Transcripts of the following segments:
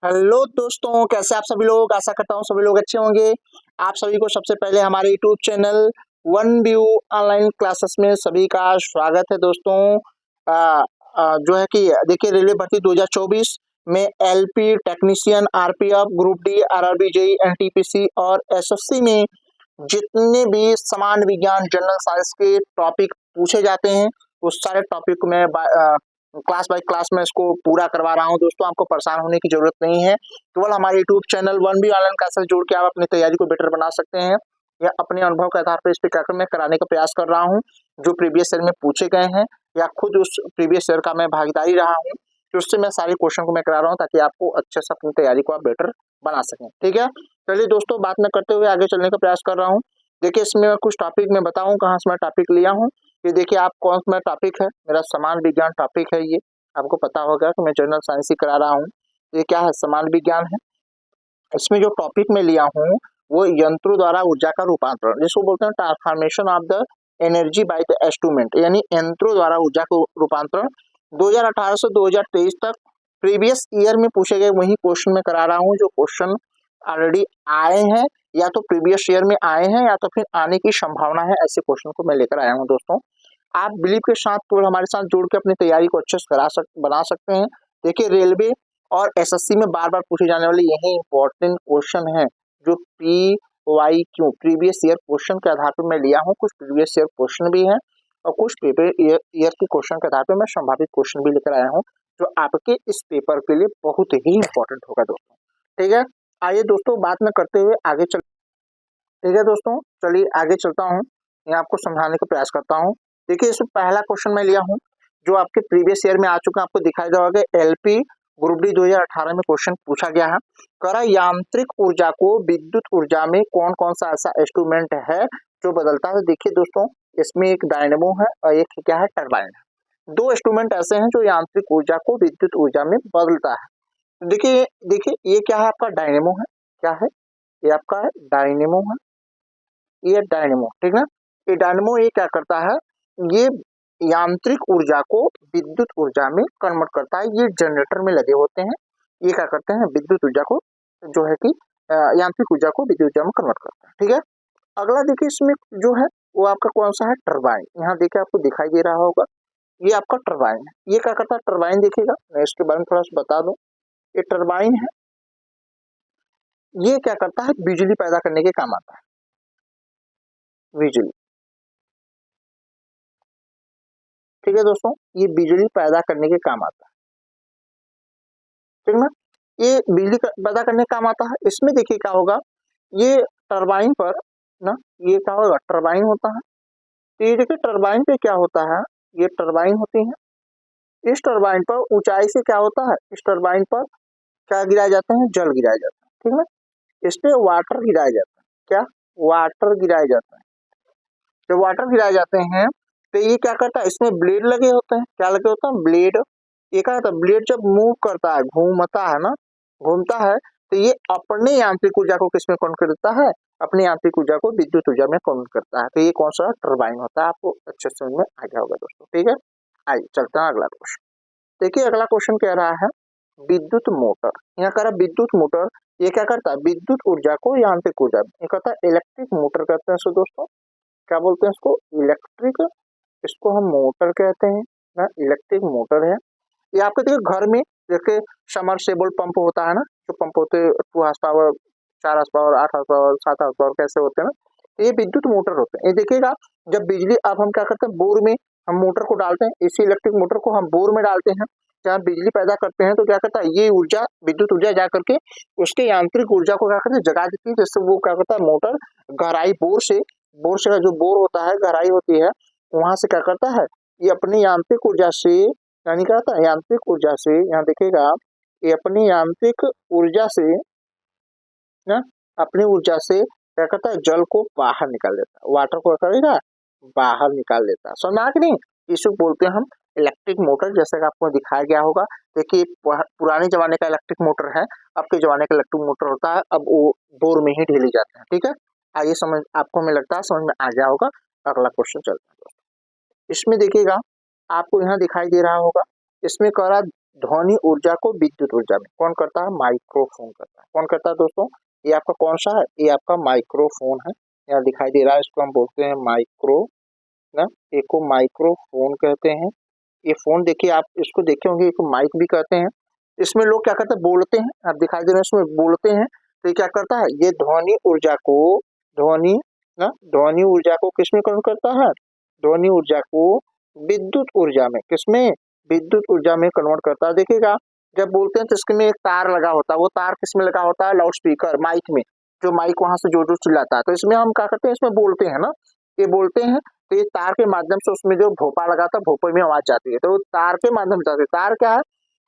Hello दोस्तों, कैसे आप सभी लोग। आशा करता हूँ सभी लोग अच्छे होंगे। आप सभी को सबसे पहले हमारे YouTube channel one view online classes में सभी का स्वागत है दोस्तों। जो है कि देखिए, रेलवे भर्ती 2024 में LP technician, RPF, group D, RRB, JE, NTPC और एसएससी में जितने भी समान विज्ञान जनरल साइंस के टॉपिक पूछे जाते हैं, उस सारे टॉपिक में क्लास बाय क्लास में इसको पूरा करवा रहा हूं दोस्तों। आपको परेशान होने की जरूरत नहीं है। केवल हमारे YouTube channel one B online classes जोड़ के आप अपनी तैयारी को बेटर बना सकते हैं, या अपने अनुभव के आधार पर इस कार्यक्रम में कराने का प्रयास कर रहा हूँ जो प्रीवियस ईयर में पूछे गए हैं, या खुद उस प्रीवियस ईयर का मैं भागीदारी रहा हूँ, तो उससे मैं सारे क्वेश्चन को मैं करा रहा हूँ ताकि आपको अच्छे से अपनी तैयारी को आप बेटर बना सकें। ठीक है, चलिए दोस्तों, बात न करते हुए आगे चलने का प्रयास कर रहा हूँ। देखिए, इसमें मैं कुछ टॉपिक में बताऊं कहाँ से मैं टॉपिक लिया हूँ। ये देखिए, आप कौन सा टॉपिक है, मेरा समान विज्ञान टॉपिक है। ये आपको पता होगा कि मैं जनरल साइंस ही करा रहा हूँ। ये क्या है, समान विज्ञान है। इसमें जो टॉपिक मैं लिया हूँ वो यंत्रों द्वारा ऊर्जा का रूपांतरण, जिसको बोलते हैं transformation of the energy by the instrument, यानी यंत्रों द्वारा ऊर्जा को रूपांतरण। 2018 से 2023 तक प्रीवियस ईयर में पूछे गए वही क्वेश्चन में करा रहा हूँ जो क्वेश्चन ऑलरेडी आए हैं, या तो प्रीवियस ईयर में आए हैं या तो फिर आने की संभावना है। ऐसे क्वेश्चन को मैं लेकर आया हूँ दोस्तों। आप बिलीव के साथ तो हमारे साथ जोड़ के अपनी तैयारी को अच्छे से बना सकते हैं। देखिए, रेलवे और एसएससी में बार बार पूछे जाने वाले यही इंपॉर्टेंट क्वेश्चन है जो P Y Q previous year question के आधार पर मैं लिया हूँ। कुछ प्रीवियस ईयर क्वेश्चन भी हैं और कुछ पेपर ईयर के क्वेश्चन के आधार पर मैं संभावित क्वेश्चन भी लेकर आया हूँ जो आपके इस पेपर के लिए बहुत ही इंपॉर्टेंट होगा दोस्तों। ठीक है, आइए दोस्तों, बात न करते हुए आगे चल। ठीक है दोस्तों, चलिए आगे चलता हूँ, मैं आपको समझाने का प्रयास करता हूँ। देखिए, इसमें पहला क्वेश्चन मैं लिया हूँ जो आपके प्रीवियस ईयर में आ चुका है, आपको दिखाई देगा एलपी ग्रुप डी 2018 में क्वेश्चन पूछा गया है। करा यांत्रिक ऊर्जा को विद्युत ऊर्जा में कौन कौन सा ऐसा इंस्ट्रूमेंट है जो बदलता है। देखिए दोस्तों, इसमें एक डायनेमो है और एक क्या है, टरबाइन है। दो इंस्ट्रूमेंट ऐसे हैं जो यांत्रिक ऊर्जा को विद्युत ऊर्जा में बदलता है। देखिए देखिए, ये क्या है, आपका डायनेमो है। क्या है ये, आपका है डायनेमो है। ये डायनेमो, ठीक ना। ये डायनेमो ये क्या करता है, ये यांत्रिक ऊर्जा को विद्युत ऊर्जा में कन्वर्ट करता है। ये जनरेटर में लगे होते हैं। ये क्या करते हैं, विद्युत ऊर्जा को जो है कि यांत्रिक ऊर्जा को विद्युत ऊर्जा में कन्वर्ट करता है। ठीक है, अगला देखिए, इसमें जो है वो आपका कौन सा है, टरबाइन। यहाँ देखिए, आपको दिखाई दे रहा होगा, ये आपका टरबाइन है। ये क्या करता है, टरबाइन देखिएगा, मैं इसके बारे में थोड़ा सा बता दूं। ये टरबाइन है, ये क्या करता है, बिजली पैदा करने के काम आता है। बिजली, ठीक है दोस्तों, ये बिजली पैदा करने के काम आता है। ठीक ना, ये बिजली पैदा करने के काम आता है। इसमें देखिए क्या होगा, ये टरबाइन पर ना, ये क्या होगा, टरबाइन होता है। तो ये देखिए, टरबाइन पे क्या होता है, ये टरबाइन होती है। इस टरबाइन पर ऊंचाई से क्या होता है, इस टरबाइन पर क्या गिराए जाते हैं, जल गिराए जाते हैं। ठीक है, इस पे वाटर गिराए जाते हैं। क्या, वाटर गिराए जाते हैं। जब वाटर गिराए जाते हैं तो ये क्या करता है, इसमें ब्लेड लगे होते हैं। क्या लगे होते हैं, ब्लेड। ये क्या होता है, ब्लेड जब मूव करता है, घूमता है ना, घूमता है, तो ये अपने यांत्रिक ऊर्जा को किसमें कन्वर्ट कर देता है, अपनी यांत्रिक ऊर्जा को विद्युत ऊर्जा में कन्वर्ट करता है। तो ये कौन सा टरबाइन होता है, आपको अच्छे से समझ में आ गया होगा दोस्तों। ठीक है, आइए चलते हैं अगला क्वेश्चन। देखिए, अगला क्वेश्चन कह रहा है विद्युत मोटर। यहाँ कह रहा है विद्युत मोटर, ये क्या करता है, विद्युत ऊर्जा को यांत्रिक ऊर्जा में, ये कहता है इलेक्ट्रिक मोटर कहते हैं इसको दोस्तों। क्या बोलते हैं इसको, इलेक्ट्रिक, इसको हम मोटर कहते हैं ना, इलेक्ट्रिक मोटर है। ये आपके देखिए घर में देखिए समरसेबल पंप होता है ना, जो पंप होते हैं 2 horse power, 4 horse power, 8 horse power, 7 horse power कैसे होते हैं ना, तो ये विद्युत मोटर होते हैं। ये देखिएगा, जब बिजली, अब हम क्या करते हैं, बोर में हम मोटर को डालते हैं, इसी इलेक्ट्रिक मोटर को हम बोर में डालते हैं, जहाँ बिजली पैदा करते हैं, तो क्या करता है, ये ऊर्जा, विद्युत ऊर्जा जा करके उसके यांत्रिक ऊर्जा को क्या करते हैं, जगा देती है, जिससे वो क्या करता है, मोटर गहराई बोर से जो बोर होता है, गहराई होती है, वहां से क्या करता है, ये अपनी यांत्रिक ऊर्जा से, यानी क्या होता है, यांत्रिक ऊर्जा से, यहाँ देखिएगा, ये अपनी यांत्रिक ऊर्जा से ना, अपनी ऊर्जा से क्या करता है, जल को बाहर निकाल देता है, वाटर को क्या करेगा, बाहर निकाल देता है। समझ कि नहीं, इसे बोलते हैं हम इलेक्ट्रिक मोटर, जैसे कि आपको दिखाया गया होगा। देखिए, पुराने जमाने का इलेक्ट्रिक मोटर है, अब के जमाने का इलेक्ट्रिक मोटर होता है, अब वो बोर में ही ढीले जाते हैं। ठीक है, आइए समझ, आपको हमें लगता है समझ में आ गया होगा। अगला क्वेश्चन चलते हैं। इसमें देखिएगा, आपको यहाँ दिखाई दे रहा होगा, इसमें कह रहा ध्वनि ऊर्जा को विद्युत ऊर्जा में कौन करता है? माइक्रोफोन करता है। कौन करता है दोस्तों? ये आपका कौन सा है? ये आपका माइक्रोफोन है। यहाँ दिखाई दे रहा है, इसको हम बोलते हैं माइक्रो ना, एक को माइक्रोफोन कहते हैं। ये फोन देखिए, आप इसको देखे होंगे, इसको माइक भी कहते हैं। इसमें लोग क्या करते हैं? बोलते हैं। आप दिखाई दे रहे हैं, इसमें बोलते हैं। तो ये क्या करता है? ये ध्वनि ऊर्जा को, ध्वनि ना, ध्वनि ऊर्जा को किसमें कन्वर्ट करता है? ध्वनि ऊर्जा को विद्युत ऊर्जा में, किसमें? विद्युत ऊर्जा में कन्वर्ट करता है। देखिएगा, जब बोलते हैं तो इसमें एक तार लगा होता है। वो तार किसमें लगा होता है? लाउड स्पीकर, माइक में। जो माइक वहां से जो जो चिल्लाता है, तो इसमें हम क्या करते हैं? इसमें बोलते हैं ना, ये बोलते हैं। तो ये तार के माध्यम से उसमें जो भोपा लगा था, भोपे में आवाज जाती है। तो तार के माध्यम से जाती है। तार क्या है?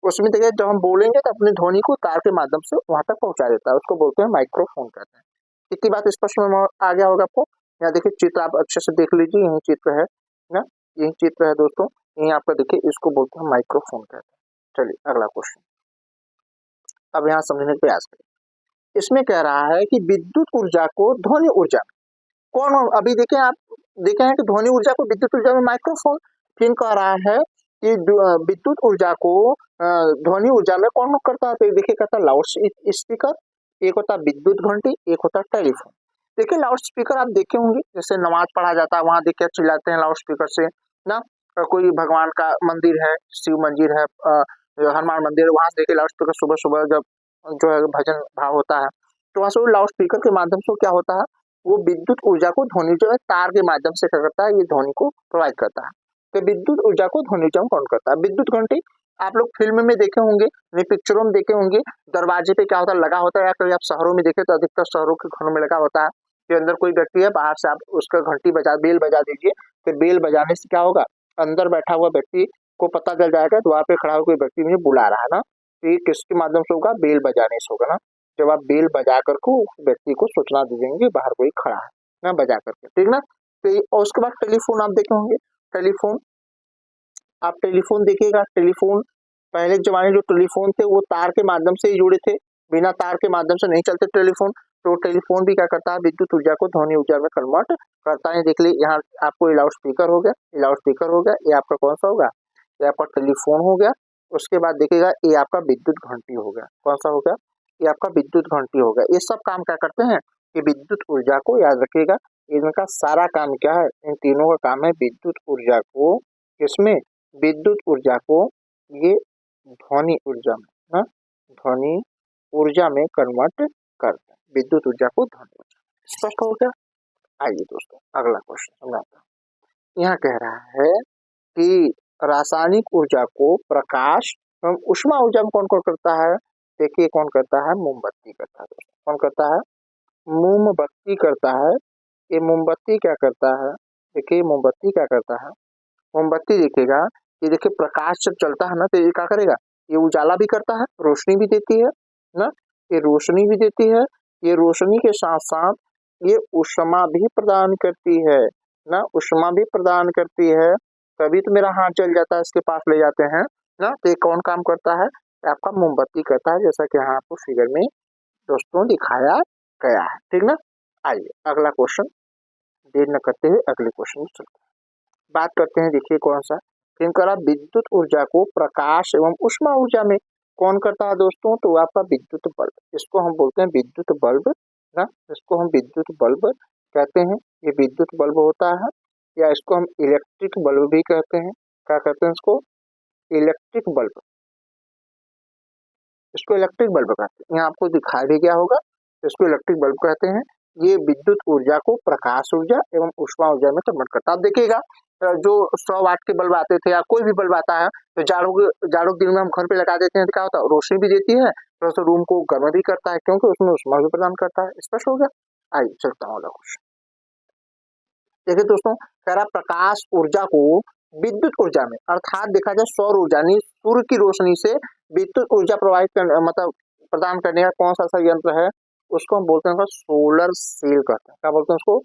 उसमें देखिए, जब हम बोलेंगे तो अपनी ध्वनि को तार के माध्यम से वहां तक पहुंचा देता है। उसको बोलते हैं माइक्रोफोन कहते हैं। इतनी बात स्पष्ट में आ गया होगा आपको। यहाँ देखिए चित्र आप अच्छे से देख लीजिए, यही चित्र है ना, यही चित्र है दोस्तों। यही आपका देखिए, इसको बोलते हैं माइक्रोफोन कहते हैं। चलिए अगला क्वेश्चन, अब यहाँ समझने का प्रयास करें। इसमें कह रहा है कि विद्युत ऊर्जा को ध्वनि ऊर्जा कौन, अभी देखें आप, देखे हैं कि ध्वनि ऊर्जा को विद्युत ऊर्जा में माइक्रोफोन। फिर कह रहा है कि विद्युत ऊर्जा को ध्वनि ऊर्जा में कौन करता है? तो देखिए, कहता है लाउड स्पीकर, एक होता है विद्युत घंटी, एक होता है टेलीफोन। देखिए लाउड स्पीकर आप देखे होंगे, जैसे नमाज पढ़ा जाता है, वहां देखिए चिल्लाते हैं लाउड स्पीकर से ना। कोई भगवान का मंदिर है, शिव मंदिर है, हनुमान मंदिर है, वहां से देखिए लाउड स्पीकर सुबह सुबह जब जो है भजन भाव होता है, तो वहां से लाउड स्पीकर के माध्यम से क्या होता है? वो विद्युत ऊर्जा को ध्वनि जो है तार के माध्यम से क्या करता है? ये ध्वनि को प्रोवाइड करता है। तो विद्युत ऊर्जा को ध्वनि ऊर्जा में कौन करता है? विद्युत घंटी आप लोग फिल्म में देखे होंगे, पिक्चरों में देखे होंगे, दरवाजे पे क्या होता है? लगा होता है। या कभी आप शहरों में देखे तो अधिकतर शहरों के घरों में लगा होता है कि अंदर कोई व्यक्ति है, बाहर से आप उसका घंटी बजा, बेल बजा दीजिए। फिर बेल बजाने से क्या होगा? अंदर बैठा हुआ व्यक्ति को पता चल जाएगा, द्वार पे खड़ा हुआ कोई व्यक्ति मुझे बुला रहा है ना। तो ये किसके माध्यम से होगा? बेल बजाने से होगा ना। जब आप बेल बजा करके व्यक्ति को सूचना दे देंगे बाहर कोई खड़ा है ना, बजा करके, ठीक ना। तो और उसके बाद टेलीफोन आप देखे होंगे। टेलीफोन, आप टेलीफोन देखिएगा। टेलीफोन पहले के जमाने जो टेलीफोन थे वो तार के माध्यम से ही जुड़े थे, बिना तार के माध्यम से नहीं चलते टेलीफोन। तो टेलीफोन भी क्या करता है? विद्युत ऊर्जा को ध्वनि ऊर्जा में कन्वर्ट करता है। देख लीजिए यहाँ आपको ये लाउड स्पीकर हो गया, ये लाउड स्पीकर हो गया, ये आपका कौन सा होगा? ये आपका टेलीफोन हो गया। उसके बाद देखिएगा ये आपका विद्युत घंटी हो गया। कौन सा हो गया? ये आपका विद्युत घंटी हो गया। ये सब काम क्या करते हैं? ये विद्युत ऊर्जा को, याद रखिएगा, इनका सारा काम क्या है? इन तीनों का काम है विद्युत ऊर्जा को, किसमें? विद्युत ऊर्जा को ये ध्वनि ऊर्जा में ना, ध्वनि ऊर्जा में कन्वर्ट करते हैं। विद्युत ऊर्जा को ध्वनि ऊर्जा। स्पष्ट हो गया? आइए दोस्तों अगला क्वेश्चन समझाता हूँ। यहाँ कह रहा है कि रासायनिक ऊर्जा को प्रकाश एवं ऊष्मा ऊर्जा में कौन कौन करता है? देखिए कौन करता है? मोमबत्ती करता है दोस्तों। कौन करता है? मोमबत्ती करता है। ये मोमबत्ती क्या करता है? देखिए मोमबत्ती क्या करता है? मोमबत्ती देखिएगा, ये देखिए प्रकाश जब चलता है ना तो ये क्या करेगा? ये उजाला भी करता है, रोशनी भी देती है ना, ये रोशनी भी देती है। ये रोशनी के साथ साथ ये ऊष्मा भी प्रदान करती है ना, ऊष्मा भी प्रदान करती है। तभी तो मेरा हाथ जल जाता है, इसके पास ले जाते हैं ना। तो ये कौन काम करता है? आपका मोमबत्ती करता है, जैसा कि यहाँ आपको फिगर में दोस्तों दिखाया गया है, ठीक ना। आइए अगला क्वेश्चन, देर न करते हुए अगले क्वेश्चन में चलते हैं। बात करते हैं, देखिए कौन सा? किंकरा विद्युत ऊर्जा को प्रकाश एवं ऊष्मा ऊर्जा में कौन करता है दोस्तों? तो आपका विद्युत बल्ब, इसको हम बोलते हैं विद्युत बल्ब ना, इसको हम विद्युत बल्ब कहते हैं। ये विद्युत बल्ब होता है, या इसको हम इलेक्ट्रिक बल्ब भी कहते हैं। क्या कहते हैं इसको? इलेक्ट्रिक बल्ब, इसको इलेक्ट्रिक बल्ब कहते हैं। यहाँ आपको दिखाई भी गया होगा, इसको इलेक्ट्रिक बल्ब कहते हैं। ये विद्युत ऊर्जा को प्रकाश ऊर्जा एवं ऊष्मा ऊर्जा में कन्वर्ट करता है। आप देखिएगा जो 100 वाट के बल्ब आते थे या कोई भी बल्ब आता है, तो जाड़ों के दिन में हम घर पे लगा देते हैं, तो क्या होता है? रोशनी भी देती है, थोड़ा सा रूम को गर्म भी करता है, क्योंकि उसमें ऊष्मा भी प्रदान करता है। स्पष्ट हो गया? आइए चलता हूँ अगला क्वेश्चन। देखिए दोस्तों, कह रहा प्रकाश ऊर्जा को विद्युत ऊर्जा में, अर्थात देखा जाए सौर ऊर्जा यानी सूर्य की रोशनी से विद्युत ऊर्जा प्रोवाइड करने, मतलब प्रदान करने का कौन सा यंत्र है? उसको हम बोलते हैं सोलर सेल कहते हैं। क्या बोलते हैं उसको?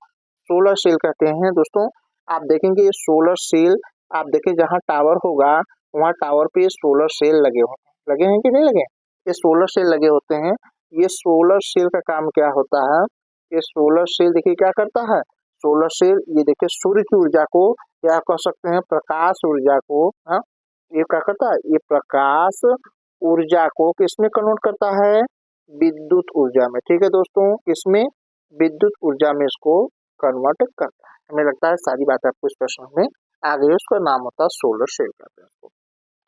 सोलर सेल कहते हैं दोस्तों। आप देखेंगे ये सोलर सेल, आप देखें जहाँ टावर होगा वहाँ टावर पे सोलर सेल लगे होते हैं, लगे हैं कि नहीं लगे? ये सोलर सेल लगे होते हैं। ये सोलर सेल का काम क्या होता है? ये सोलर सेल देखिए क्या करता है? सोलर सेल ये देखिए सूर्य की ऊर्जा को, क्या कह सकते हैं, प्रकाश ऊर्जा को, हाँ, ये क्या करता है, ये प्रकाश ऊर्जा को किसमें कन्वर्ट करता है, विद्युत ऊर्जा में। ठीक है दोस्तों, इसमें विद्युत ऊर्जा में इसको कन्वर्ट करता है। हमें लगता है सारी बात आपको स्पष्ट में आ गई। उसका नाम होता है सोलर सेल कहते हैं उसको।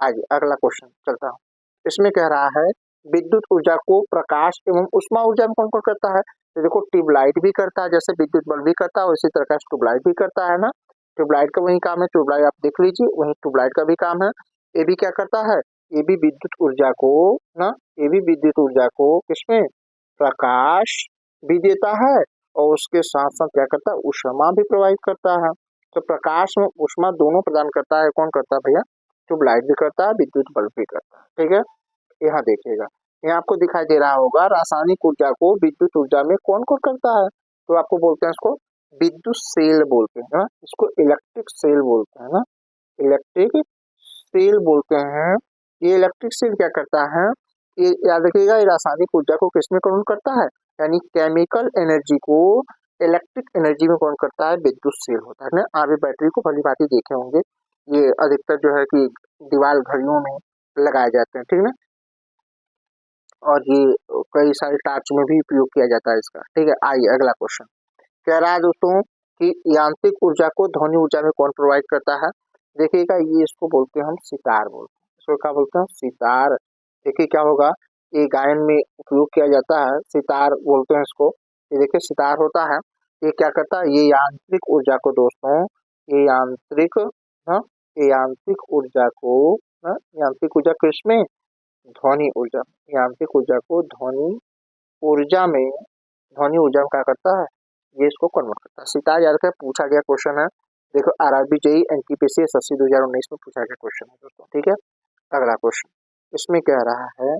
आगे अगला क्वेश्चन चलता हूँ। इसमें कह रहा है विद्युत ऊर्जा को प्रकाश एवं उष्मा ऊर्जा में कौन कौन करता है। तो देखो ट्यूबलाइट भी करता है, जैसे विद्युत बल्ब भी करता है उसी तरह ट्यूबलाइट भी करता है ना। ट्यूबलाइट का वही काम है, ट्यूबलाइट आप देख लीजिए, वही ट्यूबलाइट का भी काम है। ये भी क्या करता है, ये भी विद्युत ऊर्जा को ना, ये भी विद्युत ऊर्जा को किसमें, प्रकाश भी देता है और उसके साथ साथ क्या करता है, ऊष्मा भी प्रोवाइड करता है। तो प्रकाश में ऊष्मा दोनों प्रदान करता है। कौन करता है भैया, ट्यूबलाइट भी करता है, विद्युत बल्ब भी करता है। ठीक है, यहाँ देखिएगा, यहाँ आपको दिखाई दे रहा होगा रासायनिक ऊर्जा को विद्युत ऊर्जा में कौन कौन करता है। तो आपको बोलते हैं इसको विद्युत सेल बोलते हैं ना, इसको इलेक्ट्रिक सेल बोलते हैं ना, इलेक्ट्रिक सेल बोलते हैं। ये इलेक्ट्रिक सेल क्या करता है, ये याद रखिएगा, ये रासायनिक ऊर्जा को किसमें कन्वर्ट करता है, यानी केमिकल एनर्जी को इलेक्ट्रिक एनर्जी में कौन करता है, विद्युत सेल होता है ना। आप बैटरी को भली भांति देखे होंगे, ये अधिकतर जो है कि दीवार घड़ियों में लगाए जाते हैं, ठीक है, और ये कई सारे टार्च में भी उपयोग किया जाता है इसका। ठीक है, आइए अगला क्वेश्चन कह रहा है दोस्तों कि यांत्रिक ऊर्जा को ध्वनि ऊर्जा में कौन प्रोवाइड करता है। देखिएगा, ये इसको बोलते हैं हम सितार बोलते हैं, इसको क्या बोलते हैं, सितार। देखिए क्या होगा, ये गायन में उपयोग किया जाता है, सितार बोलते हैं इसको। ये देखिए सितार होता है, ये क्या करता है, ये यांत्रिक ऊर्जा को दोस्तों, ये यांत्रिक, हाँ, ये यांत्रिक ऊर्जा को, हाँ, यांत्रिक ऊर्जा किसमें, ध्वनि ऊर्जा, यांत्रिक ऊर्जा को ध्वनि ऊर्जा में क्या करता है, ये इसको कन्वर्ट करता है। सितार याद रखें, पूछा गया क्वेश्चन है, देखो आरआरबी जेईई एनटीपीसी एसएससी 2019 में पूछा गया क्वेश्चन है दोस्तों। ठीक है, अगला क्वेश्चन इसमें कह रहा है,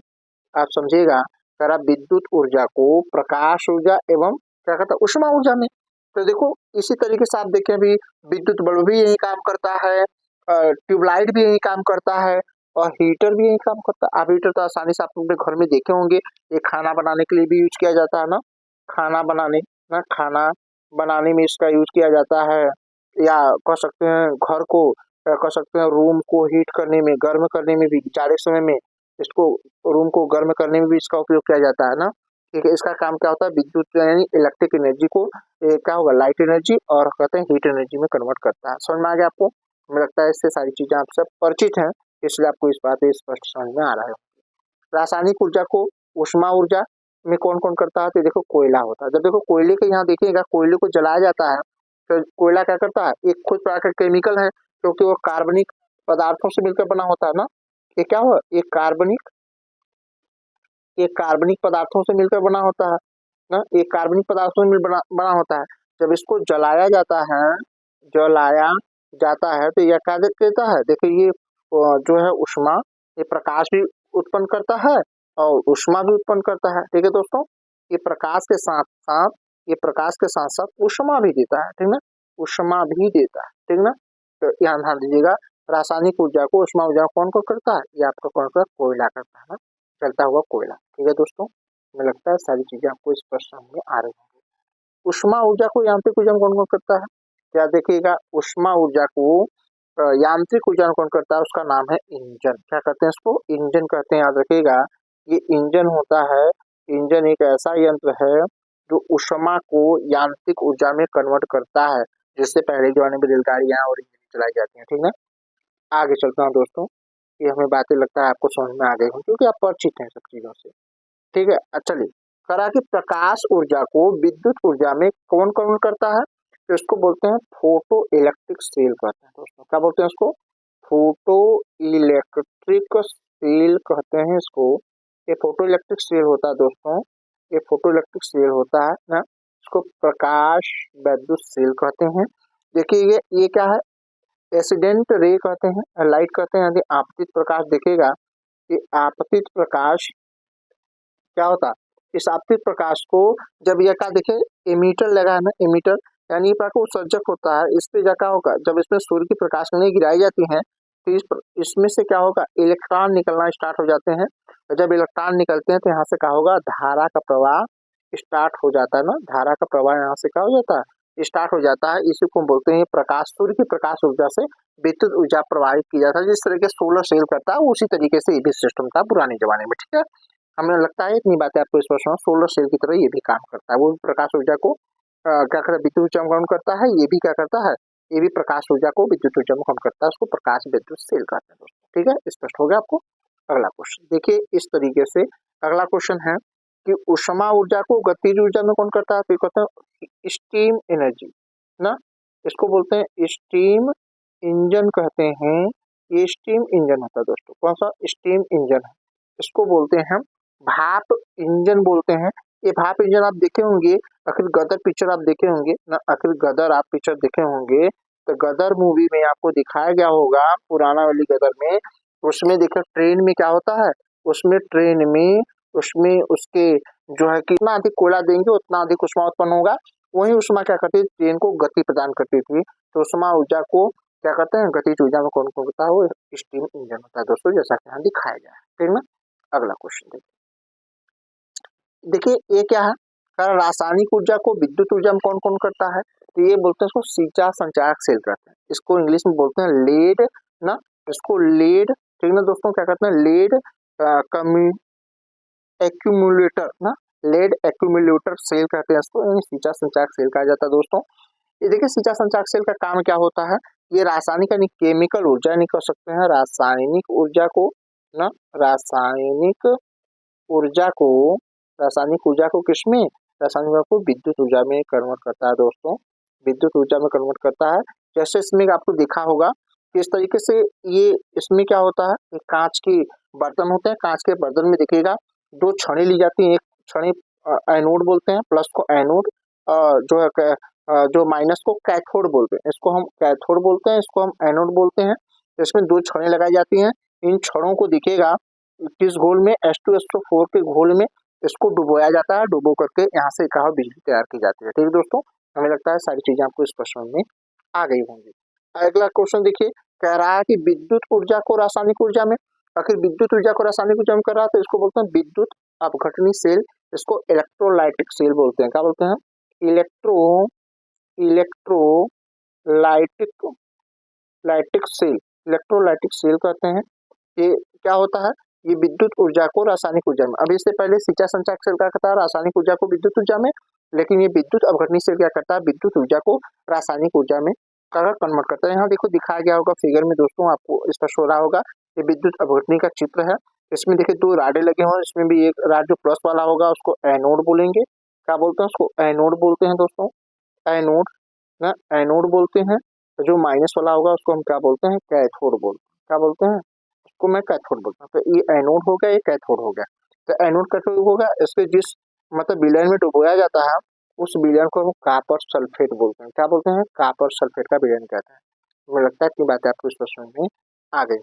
आप समझिएगा, कह रहा विद्युत ऊर्जा को प्रकाश ऊर्जा एवं क्या करता है, उष्मा ऊर्जा में। तो देखो इसी तरीके से आप देखें भी, विद्युत बल्ब भी यही काम करता है, ट्यूबलाइट भी यही काम करता है, और हीटर भी यही काम करता है। आप हीटर तो आसानी से आप अपने घर में देखे होंगे, ये खाना बनाने के लिए भी यूज किया जाता है ना, खाना बनाने, ना खाना बनाने में इसका यूज किया जाता है, या कह सकते हैं घर को, कह सकते हैं रूम को हीट करने में, गर्म करने में भी, जाड़े समय में इसको, रूम को गर्म करने में भी इसका उपयोग किया जाता है ना। ठीक है, इसका काम क्या होता है, विद्युत यानी इलेक्ट्रिक एनर्जी को क्या होगा, लाइट एनर्जी और कहते हैं हीट एनर्जी में कन्वर्ट करता है। समझ में आ गया आपको, मुझे लगता है इससे सारी चीजें आप सब परिचित हैं, इसलिए आपको इस बात स्पष्ट समझ में आ रहा है। रासायनिक ऊर्जा को उष्मा ऊर्जा में कौन कौन करता है, तो देखो कोयला होता है। जब देखो कोयले के यहाँ देखिएगा, कोयले को जलाया जाता है, तो कोयला क्या करता है, एक खुद प्रकार का केमिकल है, क्योंकि वो कार्बनिक पदार्थों से मिलकर बना होता है ना। ये क्या हुआ, एक कार्बनिक पदार्थों से मिलकर बना होता है ना, एक कार्बनिक पदार्थों से बना होता है। जब इसको जलाया जाता है तो यह क्या देता है, देखिए ये जो है उष्मा, ये प्रकाश भी उत्पन्न करता है और उष्मा भी उत्पन्न करता है। ठीक है दोस्तों, ये प्रकाश के साथ साथ, ये प्रकाश के साथ साथ उष्मा भी देता है, ठीक ना, उष्मा भी देता है, ठीक ना। तो यहाँ ध्यान दीजिएगा, रासायनिक ऊर्जा को उष्मा ऊर्जा कौन कौन करता है, ये आपका कौन सा कोयला करता है ना, चलता हुआ कोयला। ठीक है दोस्तों, मुझे लगता है सारी चीजें आपको स्पष्ट समझ में आ रही होंगी। उष्मा ऊर्जा को यांत्रिक ऊर्जा में कौन कौन करता है, क्या देखिएगा, उष्मा ऊर्जा को यांत्रिक ऊर्जा में कौन करता है, उसका नाम है इंजन। क्या कहते हैं इसको, इंजन कहते हैं, याद रखिएगा। ये इंजन होता है, इंजन एक ऐसा यंत्र है जो उष्मा को यांत्रिक ऊर्जा में कन्वर्ट करता है, जिससे पहले जमाने में रेलगाड़ियां और इंजन चलाई जाती हैं। ठीक है, आगे चलता हूँ दोस्तों, ये हमें बातें लगता है आपको समझ में आ गई हों, क्योंकि आप परिचित हैं सब चीजों से। ठीक है, चलिए, करा कि प्रकाश ऊर्जा को विद्युत ऊर्जा में कौन कौन करता है, तो इसको बोलते हैं फोटो इलेक्ट्रिक सेल कहते हैं दोस्तों। क्या बोलते हैं इसको, फोटो इलेक्ट्रिक सेल कहते हैं इसको। ये फोटो इलेक्ट्रिक सेल होता है दोस्तों, ये फोटो इलेक्ट्रिक सेल होता है ना, इसको प्रकाश विद्युत सेल कहते हैं। देखिए ये क्या है, एसिडेंट रे कहते हैं, लाइट कहते हैं, यदि आपतित प्रकाश देखेगा, ये आपतित प्रकाश क्या होता है, इस आपतित प्रकाश को जब यह क्या देखे, एमीटर लगा है ना, एमीटर यानी प्रकाश उत्सर्जक होता है, इस पे क्या होगा, जब इसमें सूर्य की प्रकाश किरणें गिराई जाती हैं, तो इसमें से क्या होगा, इलेक्ट्रॉन निकलना स्टार्ट हो जाते हैं। और जब इलेक्ट्रॉन निकलते हैं तो यहाँ से क्या होगा, धारा का प्रवाह स्टार्ट हो जाता है ना, धारा का प्रवाह यहाँ से क्या हो जाता है, स्टार्ट हो जाता है, इसी को हम बोलते हैं प्रकाश। सूर्य की प्रकाश ऊर्जा से विद्युत ऊर्जा प्रवाहित की जाता है, जिस तरीके सोलर सेल करता है उसी तरीके से ये भी सिस्टम था पुराने जमाने में। ठीक है, हमें लगता है इतनी बातें आपको स्पष्ट हो। सोलर सेल की तरह ये भी काम करता है, वो प्रकाश ऊर्जा को क्या करता है, विद्युत ऊर्जा में कन्वर्ट करता है। ये भी क्या करता है, ये भी प्रकाश ऊर्जा को विद्युत ऊर्जा में कन्वर्ट करता है, उसको प्रकाश विद्युत सेल कहते हैं दोस्तों। ठीक है, स्पष्ट हो गया आपको। अगला क्वेश्चन देखिए इस तरीके से, अगला क्वेश्चन है कि ऊष्मा ऊर्जा को गतिज ऊर्जा में कौन करता है, तो कहते हैं स्टीम एनर्जी ना, इसको बोलते हैं स्टीम इंजन कहते हैं। ये स्टीम इंजन होता है दोस्तों, कौन सा स्टीम इंजन है, इसको बोलते हैं हम भाप इंजन बोलते हैं। ये भाप इंजन आप देखे होंगे, आखिर गदर पिक्चर आप देखे होंगे ना, आखिर गदर आप पिक्चर देखे होंगे, तो गदर मूवी में आपको दिखाया गया होगा, पुराना वाली गदर में, उसमें देखो ट्रेन में क्या होता है, उसमें ट्रेन में उसमें उसके जो है कि जितना अधिक कोयला देंगे उतना अधिक ऊष्मा उत्पन्न होगा। वही ऊष्मा क्या करती थी, ट्रेन को गति प्रदान करती थी। तो ऊष्मा ऊर्जा को क्या कहते हैं, गतिज ऊर्जा में कौन कौन होता है, वो स्टीम इंजन होता है दोस्तों, जैसा कि यहाँ दिखाया गया है। ठीक है, अगला क्वेश्चन देखिए ये क्या है, रासायनिक ऊर्जा को विद्युत ऊर्जा में कौन कौन करता है, तो ये बोलते हैं इसको सिंचा संचारक सेल करते हैं, इसको इंग्लिश में बोलते हैं लेड ना, इसको लेड, ठीक ना दोस्तों, क्या कहते हैं लेड एक्यूमुलेटर ना, लेड एक्यूमुलेटर सेल कहते हैं इसको, सिंचा संचारक सेल कहा जाता है दोस्तों। ये देखिए सिंचा संचारक सेल का काम क्या होता है, ये रासायनिक यानी केमिकल ऊर्जा नहीं कर सकते हैं, रासायनिक ऊर्जा को ना, ऊर्जा को रासायनिक ऊर्जा को किसमें, रासायनिक ऊर्जा को विद्युत ऊर्जा में कन्वर्ट करता है दोस्तों, विद्युत ऊर्जा में कन्वर्ट करता है। जैसे इसमें आपको देखा होगा कि इस तरीके से ये इसमें क्या होता है, एक कांच के बर्तन होते हैं, कांच के बर्तन में देखिएगा दो छड़ी ली जाती है, एक छड़ी एनोड बोलते हैं, प्लस को एनोड, जो है जो माइनस को कैथोड बोलते हैं, इसको हम कैथोड बोलते हैं, इसको हम एनोड बोलते हैं। इसमें दो छड़ें लगाई जाती हैं, इन छड़ों को दिखेगा किस घोल में, H2SO4 के घोल में इसको डुबोया जाता है, डुबो करके यहाँ से कहा बिजली तैयार की जाती है। ठीक है दोस्तों, हमें लगता है सारी चीजें आपको स्पष्ट समझ में आ गई होंगी। अगला क्वेश्चन देखिए, कह रहा है कि विद्युत ऊर्जा को रासायनिक ऊर्जा में, आखिर विद्युत ऊर्जा को रासायनिक ऊर्जा में कर रहा है, तो इसको बोलते हैं विद्युत अपघटनी सेल, इसको इलेक्ट्रोलाइटिक सेल बोलते हैं। क्या बोलते हैं, electrolytic lytic cell, electrolytic cell कहते हैं। ये क्या होता है, ये विद्युत ऊर्जा को रासायनिक ऊर्जा में, अभी इससे पहले सिंचा संचारक सेल क्या करता है, रासायनिक ऊर्जा को विद्युत ऊर्जा में, लेकिन ये विद्युत अपघटनी सेल क्या करता है, विद्युत ऊर्जा को रासायनिक ऊर्जा में कन्वर्ट करता है। यहाँ देखो दिखाया गया होगा फिगर में दोस्तों, आपको स्पष्ट हो रहा होगा, ये विद्युत अपघटनी का चित्र है। इसमें देखिए दो राडे लगे हुए हैं, इसमें भी एक राड जो प्लस वाला होगा उसको एनोड बोलेंगे। क्या बोलते हैं उसको, एनोड बोलते हैं दोस्तों, एनोड ना, एनोड बोलते हैं। तो जो माइनस वाला होगा उसको हम क्या बोलते हैं, कैथोड बोलते हैं। क्या बोलते हैं उसको, मैं कैथोड बोलता हूँ। तो ये एनोड हो गया, ये कैथोड हो गया। तो एनोड कैथोड होगा, इसके जिस मतलब विलयन में डुबोया जाता है उस विलयन को हम कॉपर सल्फेट बोलते हैं। क्या बोलते हैं, कॉपर सल्फेट का विलयन कहते हैं। मुझे लगता है इतनी बातें आपको स्पष्ट समझ में आ गई।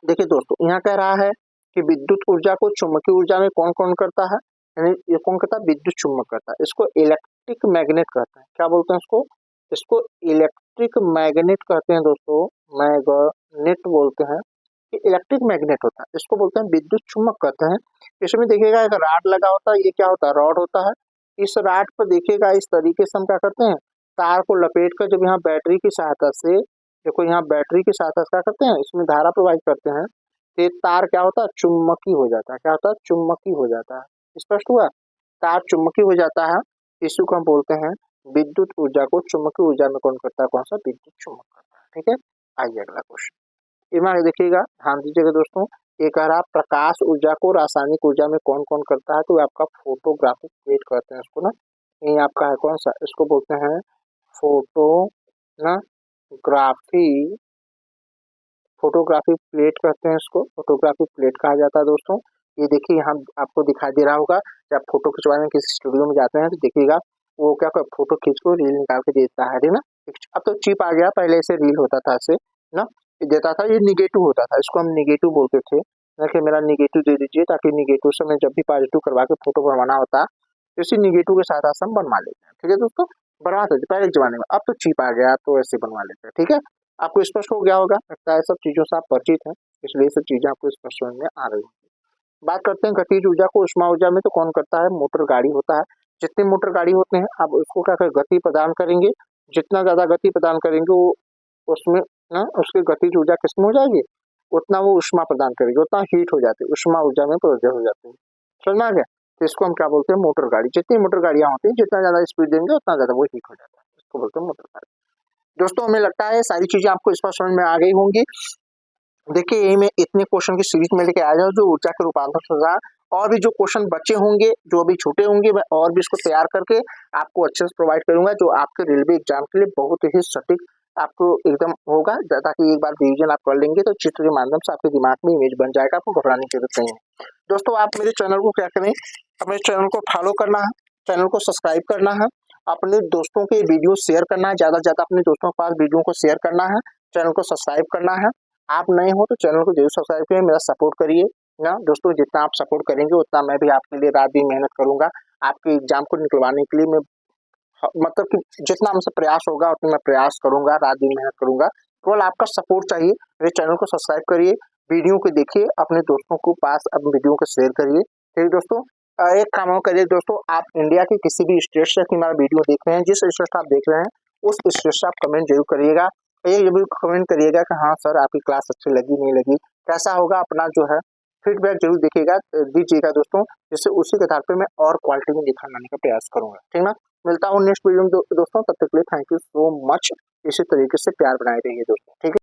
देखिए दोस्तों यहाँ कह रहा है कि विद्युत ऊर्जा को चुंबकीय ऊर्जा में कौन कौन करता है, यानी ये कौन करता है, विद्युत चुम्बक करता है। इसको इलेक्ट्रिक मैग्नेट कहते हैं। क्या बोलते हैं इसको, इसको इलेक्ट्रिक मैग्नेट कहते हैं दोस्तों, मैग्नेट बोलते हैं, ये इलेक्ट्रिक मैग्नेट होता है, इसको बोलते हैं विद्युत चुम्बक कहते हैं। इसमें देखिएगा एक राड लगा होता है, ये क्या होता है, रॉड होता है। इस राड पर देखिएगा इस तरीके से हम क्या करते हैं, तार को लपेट कर जब यहाँ बैटरी की सहायता से, देखो यहाँ बैटरी की सहायता से क्या करते हैं, इसमें धारा प्रवाहित करते हैं, तो ये तार क्या होता है, चुम्बकी हो जाता है। क्या होता है, चुम्बकी हो जाता है। स्पष्ट हुआ, तार चुम्बकी हो जाता है, इसी को हम बोलते हैं विद्युत ऊर्जा को चुम्बकीय ऊर्जा में कौन करता है, कौन सा, विद्युत चुम्बक करता है। ठीक है, आइए अगला क्वेश्चन, इसमें देखिएगा ध्यान दीजिएगा दोस्तों, ये कह रहा प्रकाश ऊर्जा को रासायनिक ऊर्जा में कौन कौन करता है, तो आपका फोटोग्राफिक प्लेट कहते हैं इसको ना, ये आपका है कौन सा, इसको बोलते हैं फोटो ना ग्राफी, फोटोग्राफिक प्लेट कहते हैं इसको, फोटोग्राफिक प्लेट कहा जाता है दोस्तों। ये देखिए यहाँ आपको दिखाई दे रहा होगा, जब फोटो खिंचवाने किसी स्टूडियो में जाते हैं तो देखिएगा वो क्या कर फोटो खींच को रील निकाल के देता है ना। अब तो चिप आ गया, पहले से रील होता था ऐसे ना, देता था, ये निगेटिव होता था, इसको हम निगेटिव बोलते थे ना, कि मेरा निगेटिव दे दीजिए, ताकि निगेटिव से मैं जब भी पॉजिटिव करवा के फोटो बनवाना होता है तो इसी निगेटिव के साथ हम बनवा लेते हैं। ठीक है दोस्तों, बनवाते थे पहले के जमाने में, अब तो चिप आ गया तो ऐसे बनवा लेते हैं। ठीक है, आपको स्पष्ट हो गया होगा, लगता है सब चीजों से आप परिचित हैं, इसलिए सब चीजें आपको स्पष्ट समझ में आ रही है। बात करते हैं गतिज ऊर्जा को ऊष्मा ऊर्जा में, तो कौन करता है, मोटर गाड़ी होता है। जितनी मोटर गाड़ी होते हैं आप उसको क्या करें, गति प्रदान करेंगे, जितना ज़्यादा गति प्रदान करेंगे वो उसमें ना उसकी गतिज ऊर्जा किसमें हो जाएगी, उतना वो ऊष्मा प्रदान करेगी, उतना हीट हो जाती है, ऊष्मा ऊर्जा में परिवर्तित हो जाती है। समझ में आ गया? तो इसको हम क्या बोलते हैं, मोटर गाड़ी। जितनी मोटर गाड़ियाँ होती हैं जितना ज़्यादा स्पीड देंगे उतना ज़्यादा वो हीट हो जाता है, इसको बोलते हैं मोटर गाड़ी। दोस्तों हमें लगता है सारी चीज़ें आपको स्पष्ट समझ में आ गई होंगी। देखिए यही मैं इतने क्वेश्चन की सीरीज में लेके आया हूँ जो ऊर्जा के रूपांतर से रहा, और भी जो क्वेश्चन बचे होंगे जो अभी छोटे होंगे मैं और भी इसको तैयार करके आपको अच्छे से प्रोवाइड करूंगा, जो आपके रेलवे एग्जाम के लिए बहुत ही सटीक आपको एकदम होगा, ताकि एक बार रिवीजन आप कर लेंगे तो चित्र के माध्यम से आपके दिमाग में इमेज बन जाएगा, आपको घबराने की जरूरत नहीं है। दोस्तों आप मेरे चैनल को क्या करें, अपने चैनल को फॉलो करना है, चैनल को सब्सक्राइब करना है, अपने दोस्तों के वीडियो शेयर करना है, ज़्यादा से ज़्यादा अपने दोस्तों के पास वीडियो को शेयर करना है, चैनल को सब्सक्राइब करना है। आप नए हो तो चैनल को जरूर सब्सक्राइब करिए, मेरा सपोर्ट करिए ना दोस्तों। जितना आप सपोर्ट करेंगे उतना मैं भी आपके लिए रात दिन मेहनत करूंगा, आपके एग्जाम को निकलवाने के लिए मैं मतलब कि जितना हमसे प्रयास होगा उतना मैं प्रयास करूंगा, रात दिन मेहनत करूंगा। केवल आपका सपोर्ट चाहिए। मेरे चैनल को सब्सक्राइब करिए, वीडियो को देखिए, अपने दोस्तों को पास अपने वीडियो को शेयर करिए। ठीक है दोस्तों, एक काम और करिए दोस्तों, आप इंडिया के किसी भी स्टेट से हमारा वीडियो देख रहे हैं, जिस स्टेट से आप देख रहे हैं उस स्टेट से आप कमेंट जरूर करिएगा। ये भी कमेंट करिएगा कि हाँ सर आपकी क्लास अच्छी लगी नहीं लगी, कैसा होगा, अपना जो है फीडबैक जरूर देखिएगा दीजिएगा दोस्तों, जिससे उसी के आधार पर मैं और क्वालिटी में दिखाने का प्रयास करूंगा। ठीक ना, मिलता हूँ नेक्स्ट वीडियो में दोस्तों, तब तक के लिए थैंक यू सो मच। इसी तरीके से प्यार बनाए रहिए दोस्तों, ठीक है।